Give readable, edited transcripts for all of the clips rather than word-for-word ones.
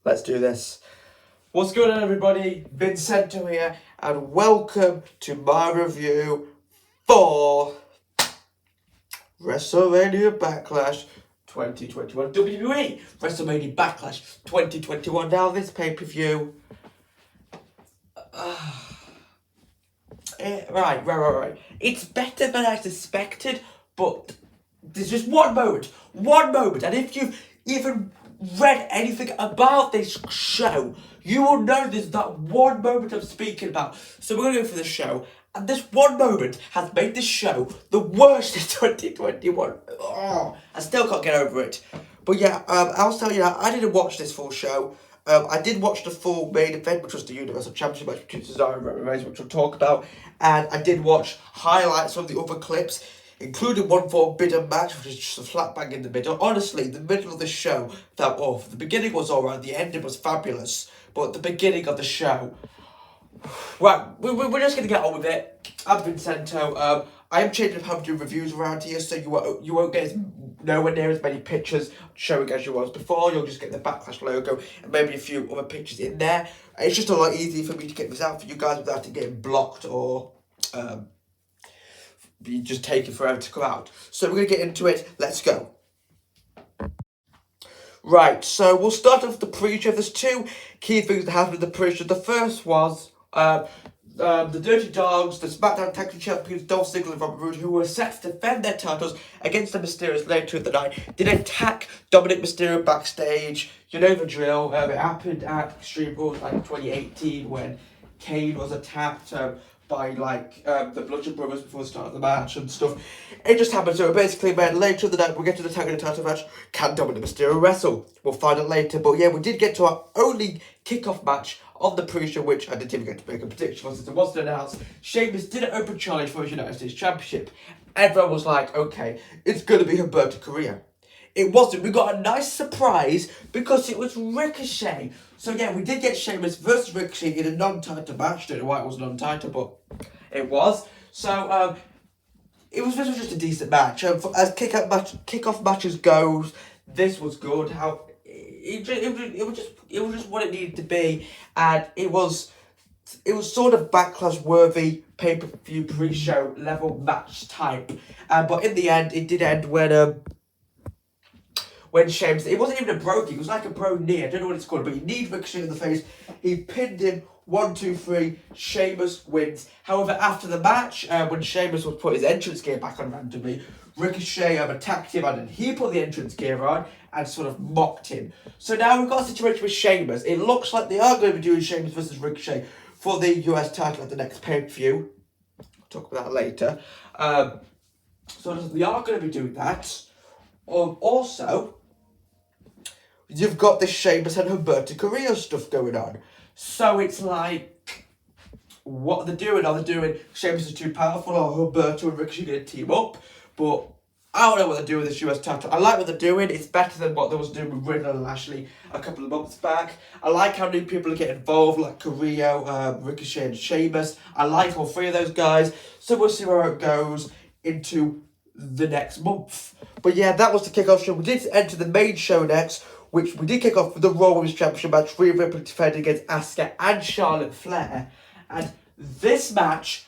Let's do this. What's going on, everybody? Vincento here, and welcome to my review for Wrestlemania Backlash 2021. WWE Wrestlemania Backlash 2021. Now, this pay-per-view... Right. It's better than I suspected, but there's just one moment, and if you've even read anything about this show, you will know there's that one moment I'm speaking about. So we're going to go for the show, and this one moment has made this show the worst in 2021. Oh, I still can't get over it. But yeah, I'll tell you that I didn't watch this full show. I did watch the full main event, which was the Universal Championship match between Cesaro and Roman Reigns, which we'll talk about. And I did watch highlights of the other clips, including one forbidden match, which is just a flat bang in the middle. Honestly, the middle of the show felt off. The beginning was alright, the ending was fabulous, but the beginning of the show... Right, we're just going to get on with it. I'm Vincento. I am changing up how to do reviews around here, so you won't get nowhere near as many pictures showing as you was before. You'll just get the Backlash logo and maybe a few other pictures in there. It's just a lot easier for me to get this out for you guys without it getting blocked or be just taking forever to come out. So we're going to get into it. Let's go. Right, so we'll start off the pre-show. There's two key things that happened in the pre-show. The first was... the Dirty Dogs, the SmackDown Tag Team Champions, Dolph Ziggler and Robert Roode, who were set to defend their titles against the Mysterios later in the night, did attack Dominic Mysterio backstage. You know the drill. It happened at Extreme Rules like 2018 when Kane was attacked by the Bludgeon Brothers before the start of the match and stuff. It just happened. So it basically meant later in the night we'll get to the tag and the title match. Can Dominic Mysterio wrestle? We'll find out later. But yeah, we did get to our only kickoff match on the pre-show, which I didn't even get to make a prediction for since it wasn't announced. Sheamus did an open challenge for his United States Championship. Everyone was like, okay, it's going to be Humberto Carrillo. It wasn't. We got a nice surprise because it was Ricochet. So yeah, we did get Sheamus versus Ricochet in a non-title match. Don't know why it was non-title, but it was. So this was just a decent match. As kickoff matches goes, this was good. It was just what it needed to be, and it was sort of Backlash worthy pay-per-view pre-show level match type. But in the end, it did end when Sheamus, it wasn't even a bro kick, it was like a bro knee, I don't know what it's called, but he kneed Ricochet in the face, he pinned him, 1, 2, 3, Sheamus wins. However, after the match, when Sheamus would put his entrance gear back on randomly, Ricochet attacked him and then he put the entrance gear on and sort of mocked him. So now we've got a situation with Sheamus. It looks like they are going to be doing Sheamus versus Ricochet for the US title at the next pay-per-view. I'll talk about that later. So they are going to be doing that. Also, you've got this Sheamus and Humberto Carrillo stuff going on. So it's like, what are they doing? Are they doing Sheamus is too powerful, or Humberto and Ricochet going to team up? But I don't know what they're doing with this US title. I like what they're doing. It's better than what they was doing with Riddle and Lashley a couple of months back. I like how new people are getting involved, like Carrillo, Ricochet and Sheamus. I like all three of those guys. So we'll see where it goes into the next month. But yeah, that was the kickoff show. We did enter the main show next, which we did kick off with the Raw Women's Championship match. Rhea Ripley defending against Asuka and Charlotte Flair. And this match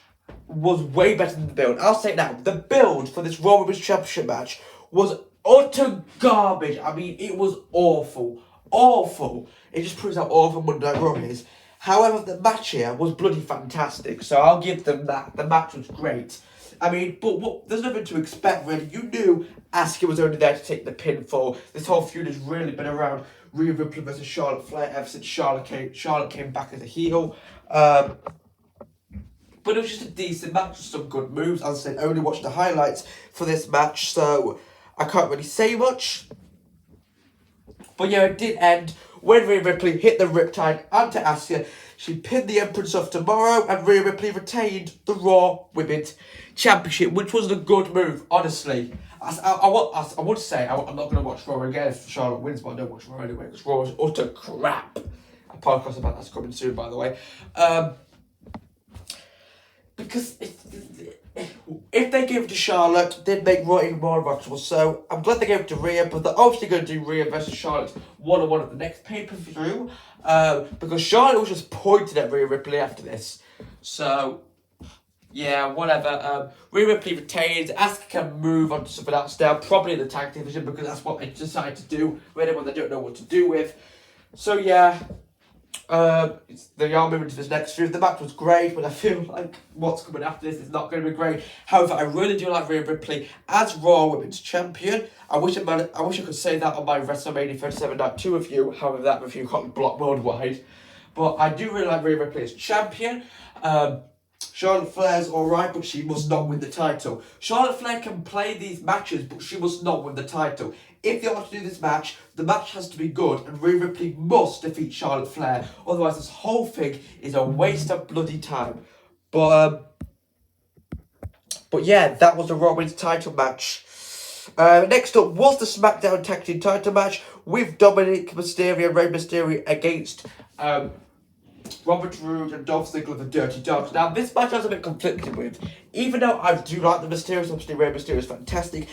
was way better than the build. I'll say it now. The build for this Raw Women's Championship match was utter garbage. I mean, it was awful. Awful. It just proves how awful Monday Night Raw is. However, the match here was bloody fantastic. So I'll give them that. The match was great. I mean, but there's nothing to expect, really. You knew Asuka was only there to take the pinfall. This whole feud has really been around Rhea Ripley versus Charlotte Flair ever since Charlotte came back as a heel. But it was just a decent match with some good moves. As I said, I only watched the highlights for this match, so I can't really say much. But yeah, it did end when Rhea Ripley hit the Riptide onto Asuka. She pinned the Empress of Tomorrow, and Rhea Ripley retained the Raw Women's Championship, which was a good move, honestly. I would say I'm not going to watch Raw again if Charlotte wins, but I don't watch Raw anyway, because Raw is utter crap. A podcast about that's coming soon, by the way. But because if they give it to Charlotte, they'd make Raw even more uncomfortable. So I'm glad they gave it to Rhea, but they're obviously going to do Rhea versus Charlotte one-on-one at the next pay-per-view, because Charlotte was just pointing at Rhea Ripley after this. So yeah, whatever. Rhea Ripley retains. Asuka can move on to something else now, probably in the tag division, because that's what they decide to do with anyone they don't know what to do with. So yeah, they are moving to this next feud. The match was great, but I feel like what's coming after this is not going to be great. However, I really do like Rhea Ripley as Raw Women's Champion. I wish I could say that on my WrestleMania 37 Night 2 review. However, that review got blocked worldwide. But I do really like Rhea Ripley as champion. Charlotte Flair's alright, but she must not win the title. Charlotte Flair can play these matches, but she must not win the title. If they want to do this match, the match has to be good, and Rhea Ripley must defeat Charlotte Flair. Otherwise, this whole thing is a waste of bloody time. But yeah, that was the Raw Women's title match. Next up was the SmackDown Tag Team title match with Dominic Mysterio and Rey Mysterio against Robert Roode and Dolph Ziggler, the Dirty Dogs. Now, this match I was a bit conflicted with. Even though I do like the Mysterios, obviously Rey Mysterio is fantastic,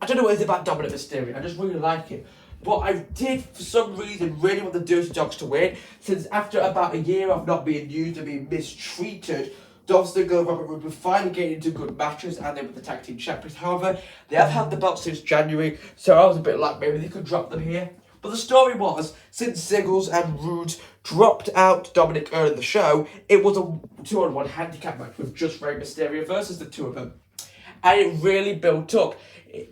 I don't know what it is about Dominic Mysterio. I just really like him. But I did, for some reason, really want the Dirty Dogs to win, since after about a year of not being used and being mistreated, Dolph Ziggler and Robert Roode were finally getting into good matches, and they were the tag team champions. However, they have had the belt since January, so I was a bit like, maybe they could drop them here. But the story was, since Ziggles and Roode dropped out Dominic early in the show, it was a 2-on-1 handicap match with just Rey Mysterio versus the two of them. And it really built up.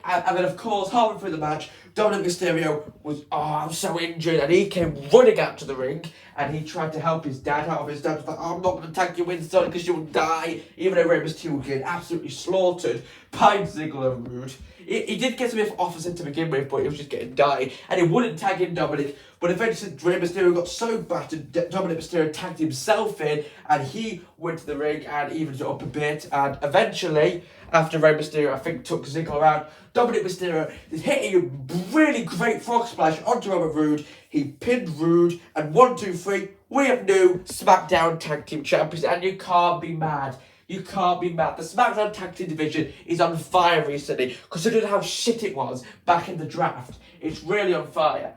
And then, of course, halfway through the match, Dominic Mysterio was, I'm so injured, and he came running out to the ring, and he tried to help his dad out of his dad. Was like, I'm not going to tag you in, son, because you'll die. Even though Rey Mysterio was getting absolutely slaughtered by Ziggler and Roode. He did get some offers in to begin with, but he was just getting died, and he wouldn't tag in Dominic. But eventually, Rey Mysterio got so battered, Dominic Mysterio tagged himself in, and he went to the ring and evened it up a bit. And eventually, after Rey Mysterio, I think, took Ziggler out, Dominic Mysterio is hitting a really great frog splash onto Robert Roode. He pinned Roode, and 1, 2, 3, we have new SmackDown Tag Team Champions, and you can't be mad. You can't be mad. The SmackDown Tag Team division is on fire recently, considering how shit it was back in the draft. It's really on fire.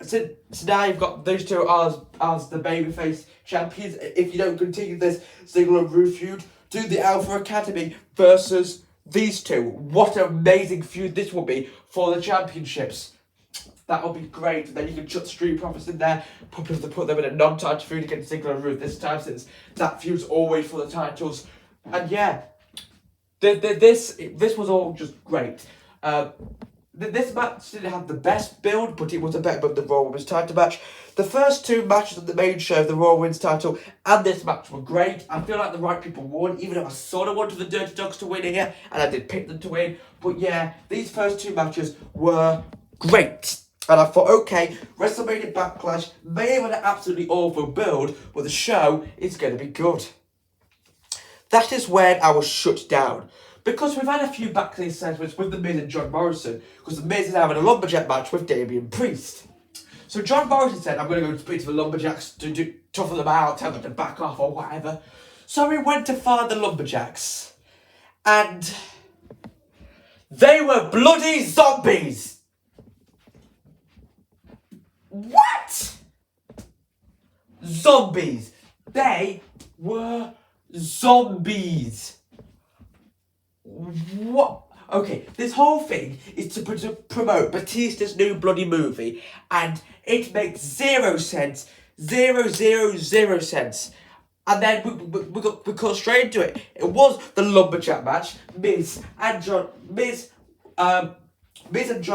So now you've got those two as the babyface champions. If you don't continue this Ziggler and Roode feud, do the Alpha Academy versus these two. What an amazing feud this will be for the championships. That would be great. Then you can chuck Street Profits in there, probably have to put them in a non-title feud against Ziggler and Roode this time, since that feud's always for the titles. And yeah, this was all just great. This match didn't have the best build, but it was a better build than the Raw Women's title match. The first two matches of the main show, the Raw Women's title and this match, were great. I feel like the right people won, even though I sort of wanted the Dirty Dogs to win here, and I did pick them to win. But yeah, these first two matches were great. And I thought, okay, WrestleMania Backlash may have an absolutely awful build, but the show is going to be good. That is when I was shut down. Because we've had a few backstage segments with The Miz and John Morrison, because The Miz is having a lumberjack match with Damian Priest. So John Morrison said, I'm going to go speak to the lumberjacks to toughen them out, tell them to back off or whatever. So we went to find the lumberjacks. And they were bloody zombies. What? Zombies. They were zombies. What? Okay, this whole thing is to promote Batista's new bloody movie, and it makes 0 sense. 0, 0, 0 sense. And then we got straight into it. It was the lumberjack match. Miz and John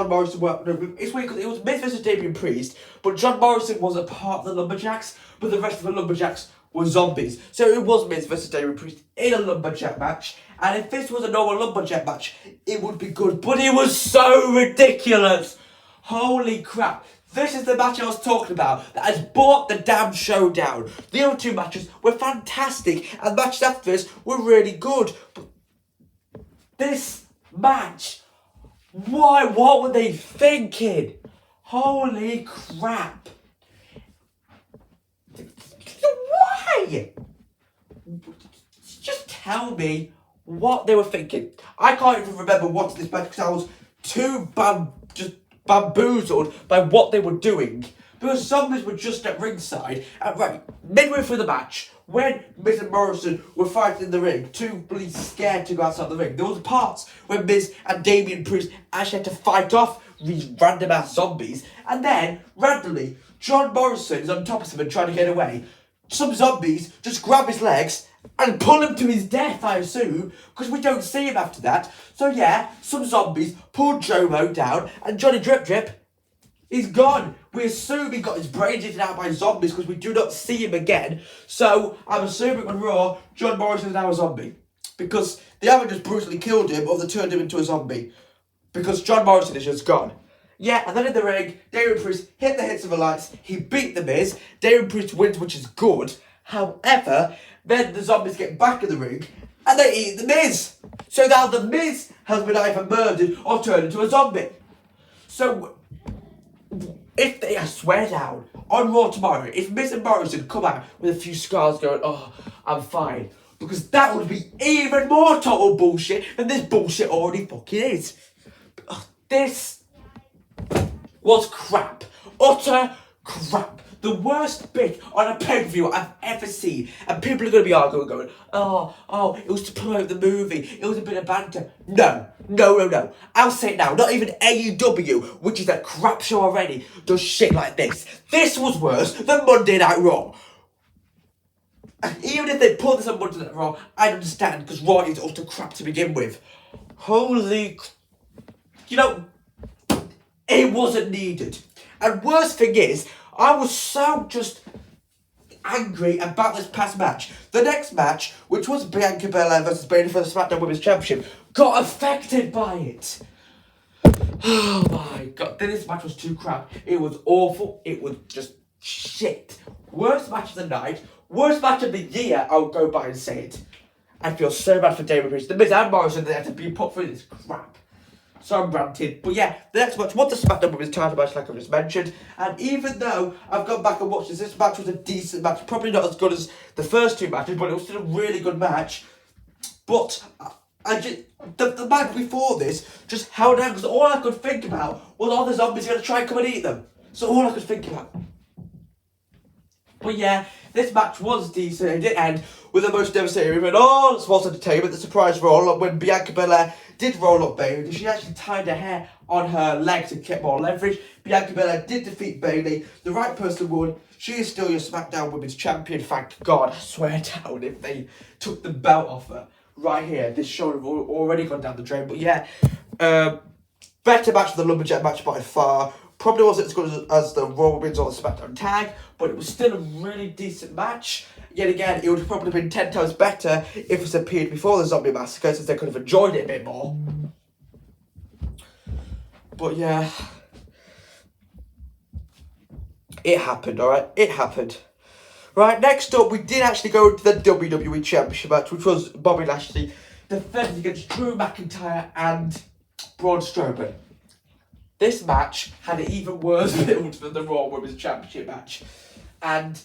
Morrison were... No, it's weird because it was Miz versus Damian Priest, but John Morrison was a part of the lumberjacks, but the rest of the lumberjacks were zombies. So it was Miz versus Damian Priest in a lumberjack match. And if this was a normal lumberjack match, it would be good. But it was so ridiculous. Holy crap. This is the match I was talking about that has brought the damn show down. The other two matches were fantastic, and matches after this were really good. But this match, why? What were they thinking? Holy crap. Why? It's just tell me what they were thinking. I can't even remember watching this match because I was too just bamboozled by what they were doing. Because zombies were just at ringside. And right, midway through the match, when Miz and Morrison were fighting in the ring, too bloody scared to go outside the ring, there was parts where Miz and Damian Priest actually had to fight off these random ass zombies. And then, randomly, John Morrison is on top of him and trying to get away. Some zombies just grab his legs and pull him to his death, I assume, because we don't see him after that. So yeah, some zombies pulled Jomo down, and Johnny Drip Drip is gone. We assume he got his brains eaten out by zombies because we do not see him again. So I'm assuming on Raw, John Morrison is now a zombie. Because they haven't just brutally killed him or they turned him into a zombie. Because John Morrison is just gone. Yeah, and then in the ring, Damian Priest hit the hits of the lights. He beat The Miz. Damian Priest wins, which is good. However, then the zombies get back in the ring and they eat The Miz. So now The Miz has been either murdered or turned into a zombie. So, if they, I swear down, on Raw tomorrow, if Miz and Morrison come out with a few scars going, oh, I'm fine. Because that would be even more total bullshit than this bullshit already fucking is. This was crap. Utter crap. The worst bit on a pay-per-view I've ever seen. And people are going to be arguing going, oh, it was to promote the movie. It was a bit of banter. No. I'll say it now. Not even AEW, which is a crap show already, does shit like this. This was worse than Monday Night Raw. And even if they put this on Monday Night Raw, I'd understand, because Raw is utter crap to begin with. Holy... You know, it wasn't needed. And worst thing is, I was so just angry about this past match. The next match, which was Bianca Belair versus Bayley for the SmackDown Women's Championship, got affected by it. Oh my god, this match was too crap. It was awful. It was just shit. Worst match of the night. Worst match of the year, I'll go by and say it. I feel so bad for Damian Priest. The Miz and Morrison, they had to be put through this crap. So I'm ranted. But yeah, the next match was the SmackDown Women's title match, like I just mentioned. And even though I've gone back and watched this match was a decent match. Probably not as good as the first two matches, but it was still a really good match. But I just... The match before this just held out because all I could think about was all the zombies going to try and come and eat them. So all I could think about. But yeah, this match was decent. It did end with the most devastating event. Oh, sports entertainment, the surprise roll-up when Bianca Belair did roll up Bayley. She actually tied her hair on her leg to get more leverage. Bianca Belair did defeat Bayley. The right person won. She is still your SmackDown Women's Champion, thank God. I swear down, if they took the belt off her right here, this show would have already gone down the drain. But yeah, better match than the Lumberjack match by far. Probably wasn't as good as the Raw Women's or the SmackDown tag, but it was still a really decent match. Yet again, it would have probably been 10 times better if it was appeared before the Zombie Massacre, since they could have enjoyed it a bit more. But yeah, it happened, alright? It happened. Right, next up, we did actually go into the WWE Championship match, which was Bobby Lashley defending against Drew McIntyre and Braun Strowman. This match had an even worse build than the Raw Women's Championship match. And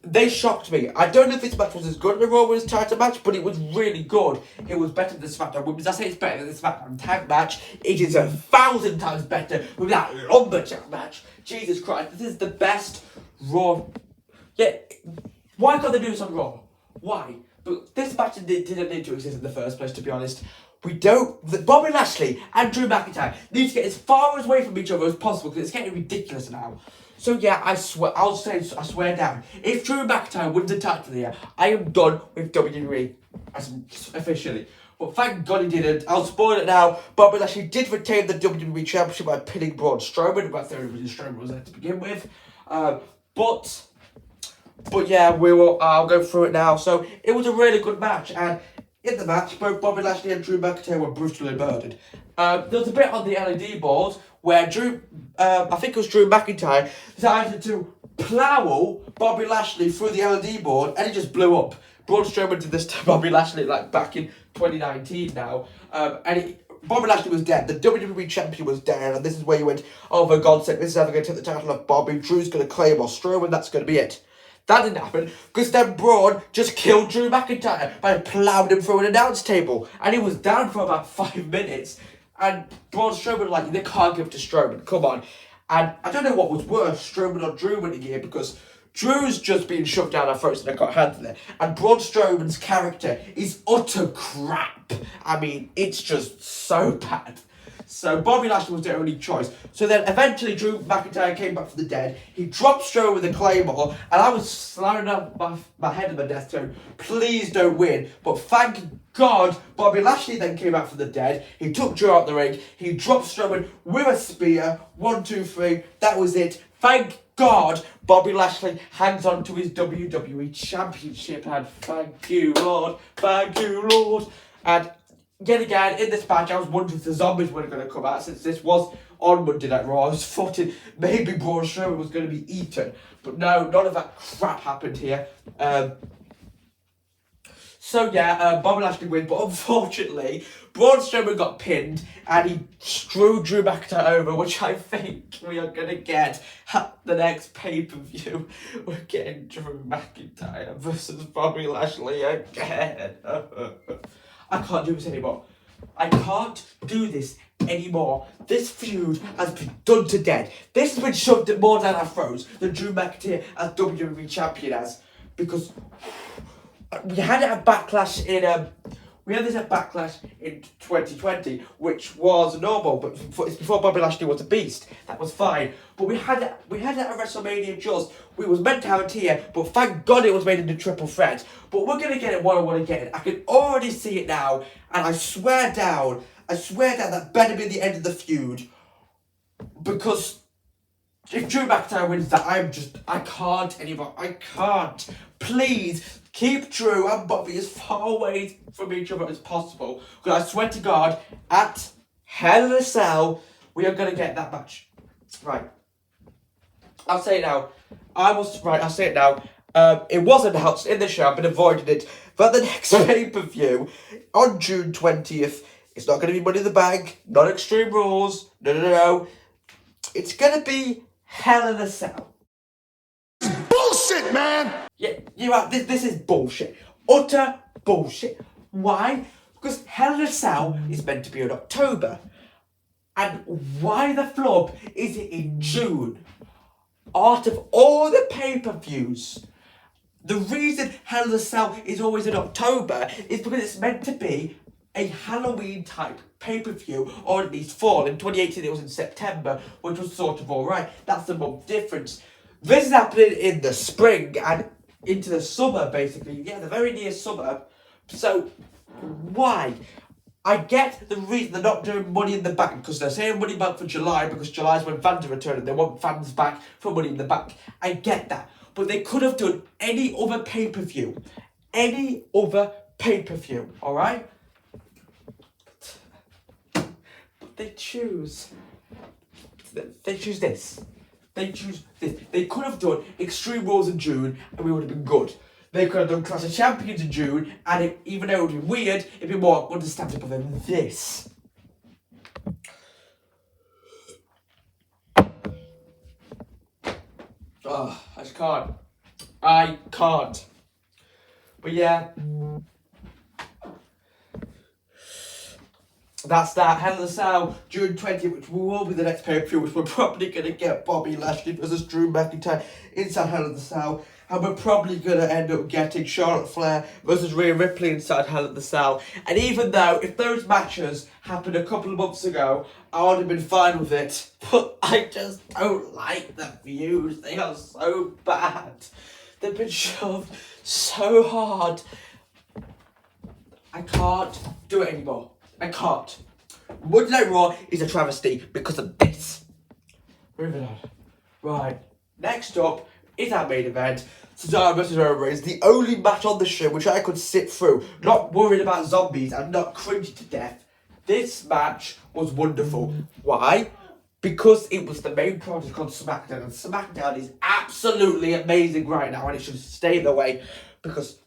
they shocked me. I don't know if this match was as good as the Raw Women's title match, but it was really good. It was better than the SmackDown Women's. I say it's better than the SmackDown tag match. It is 1,000 times better with that Lumberjack match. Jesus Christ, this is the best Raw. Yeah, why can't they do this on Raw? Why? But this match didn't need to exist in the first place, to be honest. Bobby Lashley and Drew McIntyre need to get as far away from each other as possible because it's getting ridiculous now. So yeah, I swear down, if Drew McIntyre wins the title of the year, I am done with WWE officially. But thank God he didn't. I'll spoil it now. Bobby Lashley did retain the WWE Championship by pinning Braun Strowman. About 30 minutes Strowman was there to begin with. But yeah, I'll go through it now. So it was a really good match, and in the match, both Bobby Lashley and Drew McIntyre were brutally murdered. There was a bit on the LED board where I think it was Drew McIntyre, decided to plow Bobby Lashley through the LED board, and he just blew up. Braun Strowman did this to Bobby Lashley like back in 2019 now, Bobby Lashley was dead. The WWE Champion was down, and this is where you went, oh, for God's sake, this is ever going to take the title off Bobby. Drew's going to claim or Strowman, that's going to be it. That didn't happen because then Braun just killed Drew McIntyre by plowing him through an announce table. And he was down for about 5 minutes. And Braun Strowman was like, they can't give it to Strowman, come on. And I don't know what was worse, Strowman or Drew winning here, because Drew's just been shoved down our throats and I can't handle it. And Braun Strowman's character is utter crap. I mean, it's just so bad. So Bobby Lashley was the only choice. So then eventually Drew McIntyre came back from the dead. He dropped Strowman with a Claymore. And I was slamming up my head in my death zone. Please don't win. But thank God Bobby Lashley then came out from the dead. He took Drew out the ring. He dropped Strowman with a spear. 1, 2, 3. That was it. Thank God Bobby Lashley hangs on to his WWE Championship. And thank you, Lord. Thank you, Lord. And yet again, in this match, I was wondering if the zombies were going to come out, since this was on Monday Night Raw. I was thought maybe Braun Strowman was going to be eaten. But no, none of that crap happened here. So yeah, Bobby Lashley wins, but unfortunately, Braun Strowman got pinned and he threw Drew McIntyre over, which I think we are going to get at the next pay-per-view. We're getting Drew McIntyre versus Bobby Lashley again. I can't do this anymore. I can't do this anymore. This feud has been done to death. This has been shoved more down our throats than Drew McIntyre as WWE Champion has. Because we had it at Backlash in we had this at Backlash in 2020, which was normal, but it's before Bobby Lashley was a beast. That was fine. But we had it at WrestleMania just. We was meant to have it here, but thank God it was made into triple threat. But we're gonna get it what I want to get it. I can already see it now, and I swear down that better be the end of the feud. Because if Drew McIntyre wins that, I can't anymore. I can't. Please keep Drew and Bobby as far away from each other as possible. Because I swear to God, at Hell in a Cell, we are going to get that match. Right. I'll say it now. I'll say it now. It was announced in the show, I've been avoiding it. But the next pay-per-view, on June 20th, it's not going to be Money in the Bank, not Extreme Rules, no. It's going to be Hell in a Cell. Bullshit, man! Yeah, you're right. This is bullshit. Utter bullshit. Why? Because Hell in a Cell is meant to be in October. And why the flub is it in June? Out of all the pay-per-views, the reason Hell in a Cell is always in October is because it's meant to be a Halloween type pay-per-view, or at least fall. In 2018 it was in September, which was sort of alright. That's the month difference. This is happening in the spring and into the summer, basically. Yeah, the very near summer. So, why? I get the reason they're not doing Money in the Bank, because they're saying Money Bank for July, because July is when fans are returning. They want fans back for Money in the Bank. I get that. But they could have done any other pay-per-view. Any other pay-per-view, alright? But they choose this. They choose this. They could have done Extreme Rules in June and we would have been good. They could have done Clash of Champions in June and even though it would have been weird, it'd be more understandable than this. Oh, I just can't. I can't. But yeah. That's that. Hell in a Cell, June 20th, which will be the next pay-per-view, which we're probably going to get Bobby Lashley versus Drew McIntyre inside Hell in a Cell. And we're probably going to end up getting Charlotte Flair versus Rhea Ripley inside Hell in a Cell. And even though, if those matches happened a couple of months ago, I would have been fine with it. But I just don't like the views. They are so bad. They've been shoved so hard. I can't do it anymore. I can't. Monday Night Raw is a travesty because of this. Moving on. Right. Next up is our main event. Cesaro vs. Roman Reigns. The only match on the show which I could sit through, not worried about zombies and not cringing to death. This match was wonderful. Why? Because it was the main project on SmackDown. And SmackDown is absolutely amazing right now. And it should stay the way. Because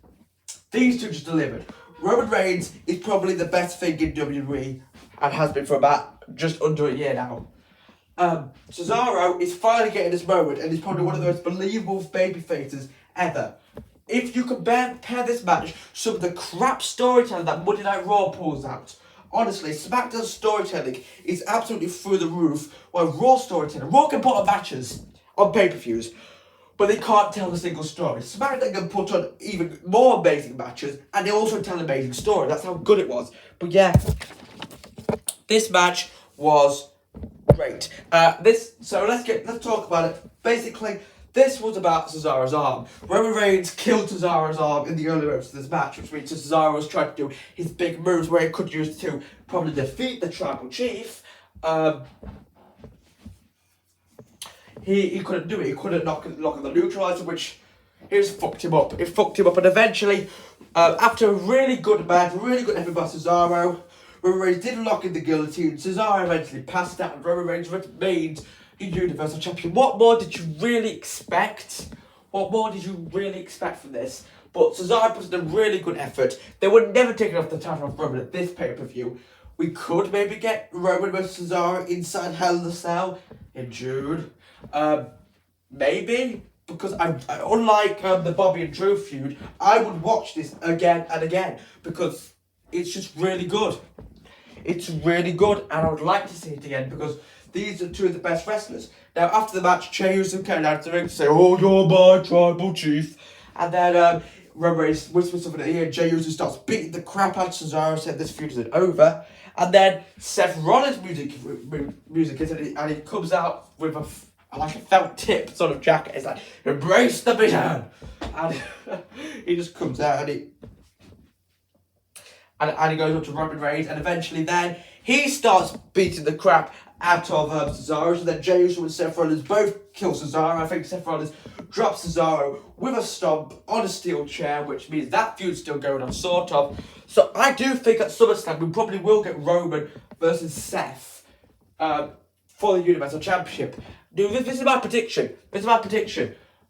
these two just delivered. Roman Reigns is probably the best thing in WWE and has been for about just under a year now. Cesaro is finally getting this moment, and he's probably one of the most believable baby faces ever. If you compare this match, some of the crap storytelling that Monday Night Raw pulls out, honestly, SmackDown's storytelling is absolutely through the roof, while Raw storytelling, Raw can put on matches on pay-per-views, but they can't tell a single story. SmackDown can put on even more amazing matches, and they also tell an amazing story. That's how good it was. But yeah, this match was great. So let's talk about it. Basically, this was about Cesaro's arm. Roman Reigns killed Cesaro's arm in the early moments of this match, which means Cesaro was trying to do his big moves where he could use to probably defeat the Tribal Chief. He couldn't do it. He couldn't lock on the neutralizer, which just fucked him up. It fucked him up, and eventually, after a really good match, really good effort by Cesaro, Roman Reigns did lock in the guillotine. Cesaro eventually passed out, and Roman Reigns remained Universal Champion. What more did you really expect? What more did you really expect from this? But Cesaro put in a really good effort. They would never take off the title of Roman at this pay-per-view. We could maybe get Roman versus Cesaro inside Hell in a Cell in June. Maybe. Because unlike the Bobby and Drew feud, I would watch this again and again. Because it's just really good. It's really good, and I would like to see it again because these are two of the best wrestlers. Now, after the match, Jey Uso came down to the ring to say, "Oh, you're my Tribal Chief," and then Roman Reigns whispers something in the ear. Jey Uso starts beating the crap out of Cesaro, said this feud isn't over, and then Seth Rollins' music is, and he comes out with a felt tip sort of jacket. It's like, "Embrace the vision," and he just comes out and he goes up to Roman Reigns, and eventually then he starts beating the crap out of Cesaro. So then Jey Uso and Seth Rollins both kill Cesaro. I think Seth Rollins drops Cesaro with a stomp on a steel chair, which means that feud's still going on, sort of. So I do think at SummerSlam we probably will get Roman versus Seth for the Universal Championship. This is my prediction.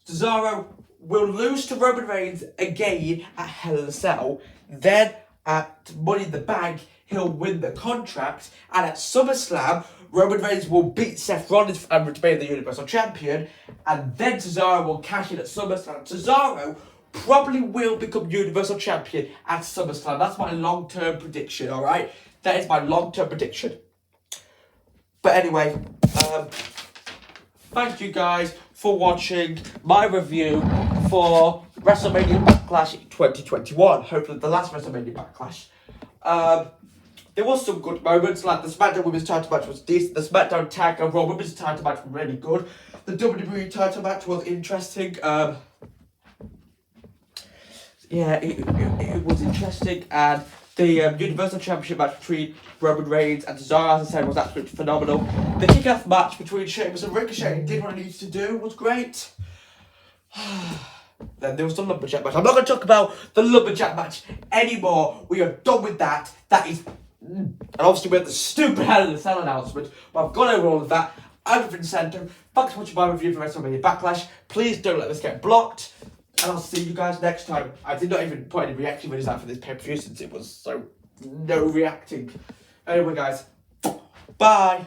Cesaro will lose to Roman Reigns again at Hell in a Cell. Then at Money in the Bank, he'll win the contract. And at SummerSlam, Roman Reigns will beat Seth Rollins and remain the Universal Champion. And then Cesaro will cash in at SummerSlam. Cesaro probably will become Universal Champion at SummerSlam. That's my long-term prediction, alright? That is my long-term prediction. But anyway, thank you guys for watching my review for WrestleMania Backlash 2021. Hopefully the last WrestleMania Backlash. There was some good moments, like the SmackDown Women's title match was decent. The SmackDown Tag and Raw Women's title match was really good. The WWE title match was interesting. It was interesting, and the Universal Championship match between Roman Reigns and Cesaro, as I said, was absolutely phenomenal. The kickoff match between Sheamus and Ricochet did what it needed to do, was great. Then there was the Lumberjack match. I'm not going to talk about the Lumberjack match anymore. We are done with that. That is... And obviously we had the stupid Hell in a Cell announcement, but I've gone over all of that. I'm Vincento. Thanks for watching my review for WrestleMania Backlash. Please don't let this get blocked. And I'll see you guys next time. I did not even put any reaction videos out for this pay-per-view since it was so no reacting. Anyway, guys. Bye.